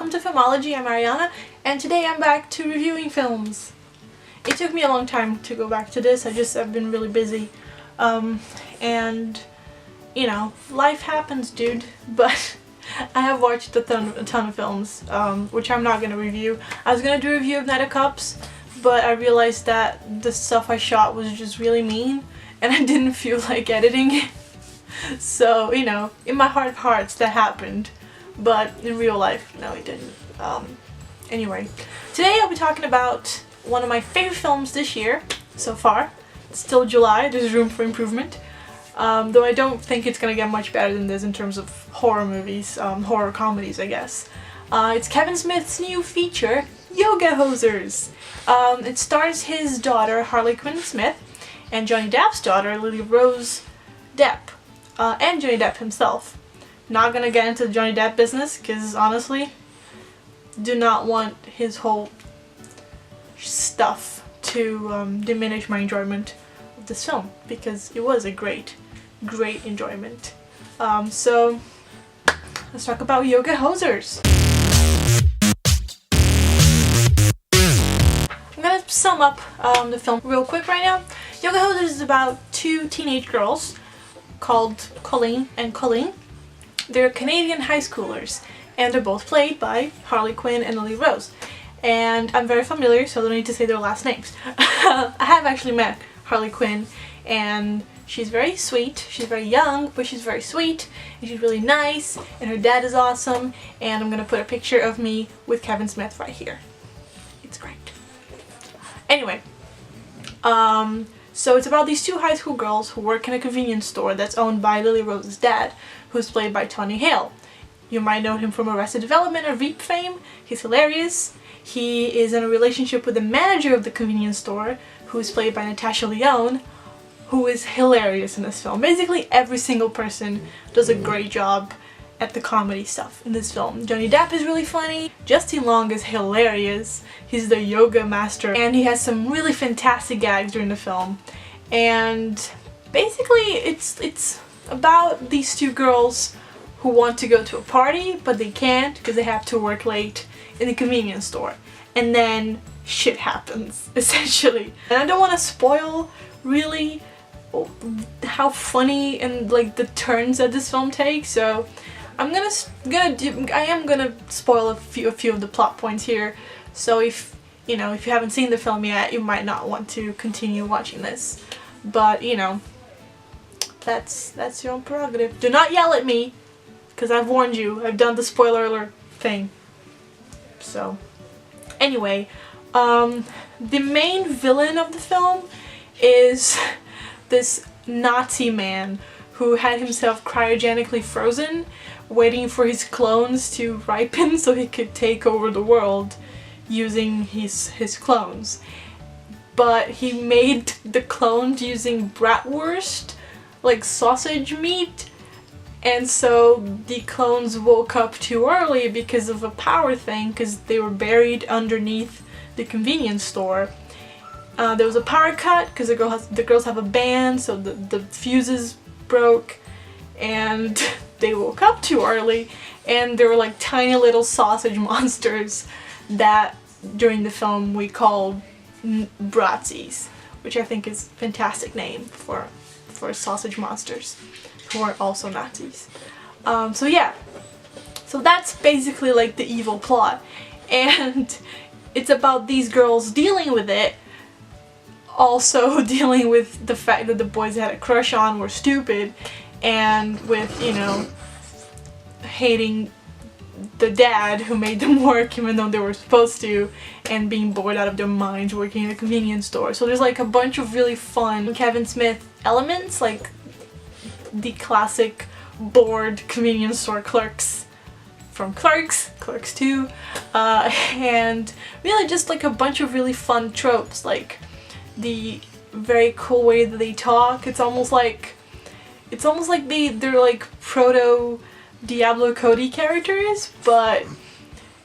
welcome to Filmology. I'm Ariana, and today I'm back to reviewing films. It took me a long time to go back to this. I've been really busy, and you know, life happens, dude. But I have watched a ton of films, which I'm not gonna review. I was gonna do a review of Night of Cups, but I realized that the stuff I shot was just really mean, and I didn't feel like editing it. So, you know, in my heart of hearts that happened, but in real life, no, it didn't. Anyway, today I'll be talking about one of my favorite films this year so far. It's still July, there's room for improvement, though I don't think it's gonna get much better than this in terms of horror movies, horror comedies, I guess. It's Kevin Smith's new feature, Yoga Hosers. It stars his daughter, Harley Quinn Smith, and Johnny Depp's daughter, Lily Rose Depp. And Johnny Depp himself. Not gonna get into the Johnny Depp business because honestly, do not want his whole stuff to diminish my enjoyment of this film, because it was a great enjoyment. So let's talk about Yoga Hosers. I'm gonna sum up the film real quick right now. Yoga Hosers is about two teenage girls called Colleen and Colleen. They're Canadian high schoolers, and they're both played by Harley Quinn and Lily Rose. And I'm very familiar, so I don't need to say their last names. I have actually met Harley Quinn, and she's very sweet. She's very young, but she's very sweet, and she's really nice, and her dad is awesome, and I'm gonna put a picture of me with Kevin Smith right here. It's great. Anyway, so it's about these two high school girls who work in a convenience store that's owned by Lily Rose's dad, who's played by Tony Hale. You might know him from Arrested Development or Veep fame. He's hilarious. He is in a relationship with the manager of the convenience store, who is played by Natasha Lyonne, who is hilarious in this film. Basically every single person does a great job at the comedy stuff in this film. Johnny Depp is really funny. Justin Long is hilarious. He's the yoga master, and he has some really fantastic gags during the film. And basically it's about these two girls who want to go to a party, but they can't because they have to work late in the convenience store. And then shit happens, essentially. And I don't want to spoil really how funny and like the turns that this film takes, so I am gonna spoil a few of the plot points here. So if you haven't seen the film yet, you might not want to continue watching this. But you know, that's your own prerogative. Do not yell at me, because I've warned you. I've done the spoiler alert thing. So anyway, the main villain of the film is this Nazi man who had himself cryogenically frozen, waiting for his clones to ripen so he could take over the world using his clones. But he made the clones using bratwurst, like sausage meat, and so the clones woke up too early because of a power thing, because they were buried underneath the convenience store. There was a power cut because the girls have a band, so the fuses broke, and they woke up too early, and they were like tiny little sausage monsters that during the film we called Bratsies, which I think is a fantastic name for sausage monsters who are also Nazis. So yeah, so that's basically like the evil plot, and it's about these girls dealing with it, also dealing with the fact that the boys they had a crush on were stupid, and with, you know, hating the dad who made them work even though they were supposed to, and being bored out of their minds working in a convenience store. So there's like a bunch of really fun Kevin Smith elements, like the classic bored convenience store clerks from Clerks 2, and really just like a bunch of really fun tropes, like the very cool way that they talk. It's almost like they're like proto Diablo Cody characters, but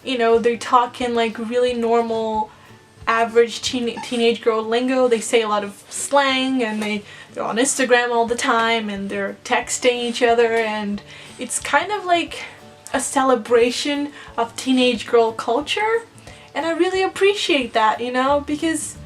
you know, they talk in like really normal average teenage girl lingo. They say a lot of slang, and they're on Instagram all the time, and they're texting each other, and it's kind of like a celebration of teenage girl culture, and I really appreciate that, you know, because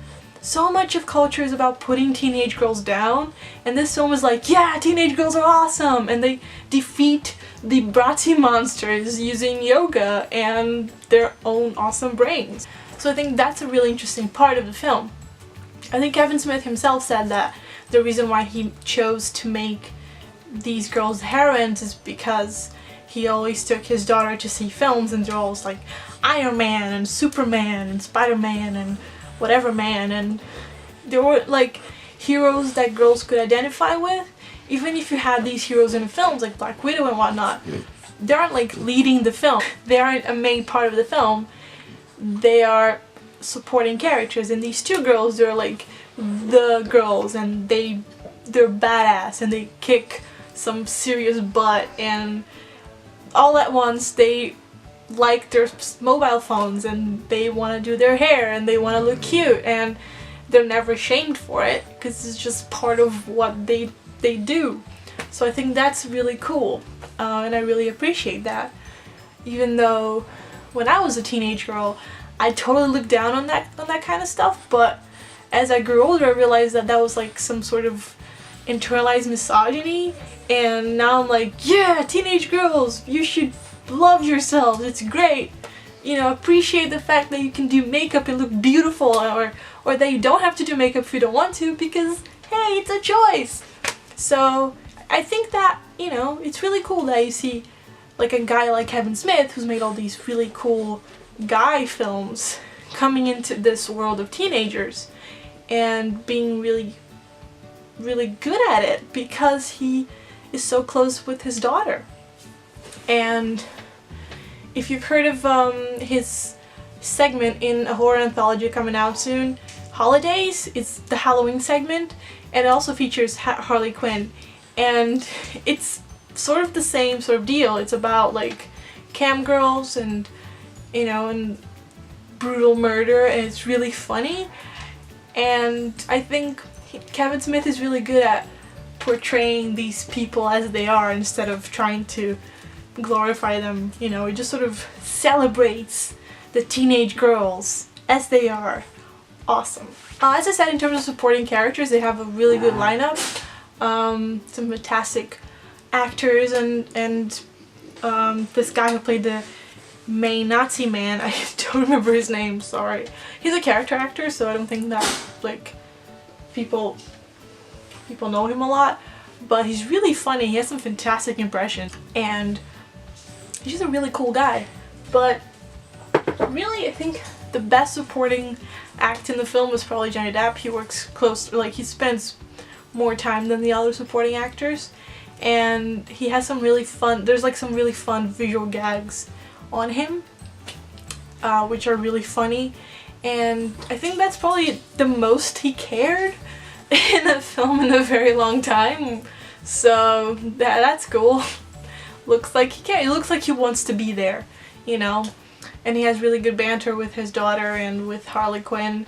so much of culture is about putting teenage girls down, and this film is like, yeah, teenage girls are awesome, and they defeat the Bratzy monsters using yoga and their own awesome brains. So I think that's a really interesting part of the film. I think Kevin Smith himself said that the reason why he chose to make these girls heroines is because he always took his daughter to see films, and they're always like Iron Man and Superman and Spider-Man and whatever man, and they were like heroes that girls could identify with. Even if you had these heroes in the films like Black Widow and whatnot, they aren't like leading the film. They aren't a main part of the film. They are supporting characters, and these two girls, they're like the girls, and they're badass and they kick some serious butt, and all at once they like their mobile phones, and they want to do their hair, and they want to look cute, and they're never shamed for it because it's just part of what they do. So I think that's really cool, and I really appreciate that. Even though when I was a teenage girl, I totally looked down on that kind of stuff, but as I grew older, I realized that that was like some sort of internalized misogyny, and now I'm like, yeah, teenage girls, you should love yourselves, it's great. You know, appreciate the fact that you can do makeup and look beautiful, or that you don't have to do makeup if you don't want to, because hey, it's a choice. So I think that, you know, it's really cool that you see like a guy like Kevin Smith, who's made all these really cool guy films, coming into this world of teenagers and being really good at it because he is so close with his daughter. And if you've heard of his segment in a horror anthology coming out soon, Holidays, it's the Halloween segment, and it also features Harley Quinn, and it's sort of the same sort of deal. It's about like cam girls and, you know, and brutal murder, and it's really funny. And I think Kevin Smith is really good at portraying these people as they are instead of trying to glorify them. You know, it just sort of celebrates the teenage girls as they are. Awesome. As I said, in terms of supporting characters, they have a really good lineup. Some fantastic actors, and this guy who played the main Nazi man, I don't remember his name, sorry. He's a character actor, so I don't think that like people know him a lot, but he's really funny. He has some fantastic impressions, and he's just a really cool guy. But really, I think the best supporting act in the film was probably Johnny Depp. He works close, like he spends more time than the other supporting actors, and he has some really fun, there's like some really fun visual gags on him, which are really funny, and I think that's probably the most he cared in a film in a very long time, so that's cool. Looks like he cares. It looks like he wants to be there, you know, and he has really good banter with his daughter and with Harley Quinn.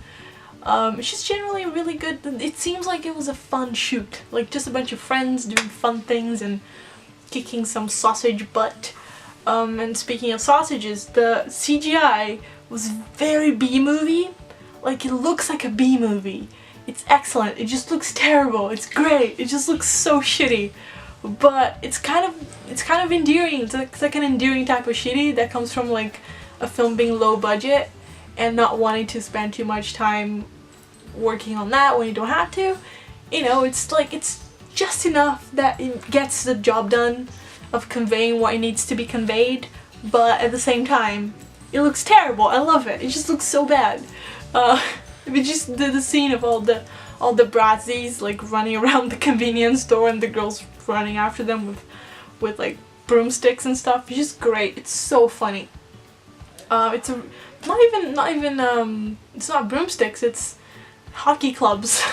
It's just generally really good. It seems like it was a fun shoot, like just a bunch of friends doing fun things and kicking some sausage butt. And speaking of sausages, the CGI was very B-movie. Like, it looks like a B-movie. It's excellent. It just looks terrible. It's great. It just looks so shitty. But it's kind of endearing. It's like an endearing type of shitty that comes from like a film being low budget and not wanting to spend too much time working on that when you don't have to. You know, it's like, it's just enough that it gets the job done of conveying what it needs to be conveyed, but at the same time, it looks terrible. I love it. It just looks so bad. We just did the scene of all the Bratzies like running around the convenience store and the girls running after them with like broomsticks and stuff. It's just great. It's so funny. It's not broomsticks. It's hockey clubs,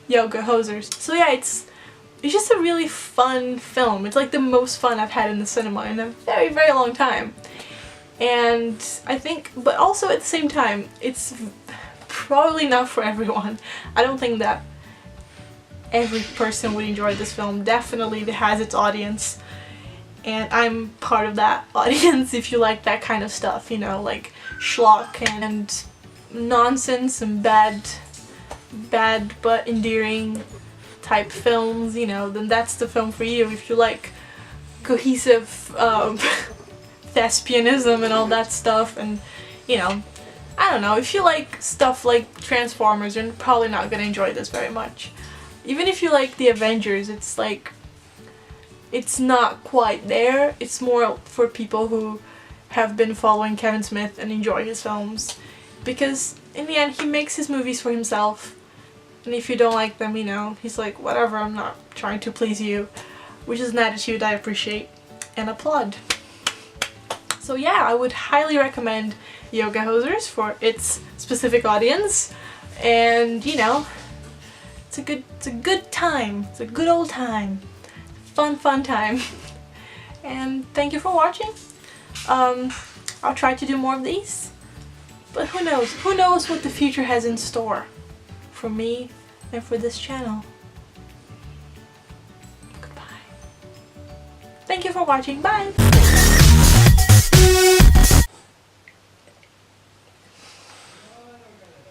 yoga hosers. So yeah, it's just a really fun film. It's like the most fun I've had in the cinema in a very, very long time. And I think, but also at the same time, it's probably not for everyone. I don't think that every person would enjoy this film. Definitely it has its audience. and I'm part of that audience if you like that kind of stuff, you know, like schlock and nonsense and bad but endearing type films, you know, then that's the film for you. If you like cohesive thespianism and all that stuff, and you know, I don't know, if you like stuff like Transformers, you're probably not gonna enjoy this very much. Even if you like the Avengers, it's like, it's not quite there. It's more for people who have been following Kevin Smith and enjoy his films, because in the end he makes his movies for himself, and if you don't like them, you know, he's like, whatever, I'm not trying to please you, which is an attitude I appreciate and applaud. So yeah, I would highly recommend Yoga Hosers for its specific audience, and you know, it's a good time. It's a good old time. Fun time. And thank you for watching. I'll try to do more of these, but who knows? Who knows what the future has in store for me and for this channel. Goodbye. Thank you for watching. Bye!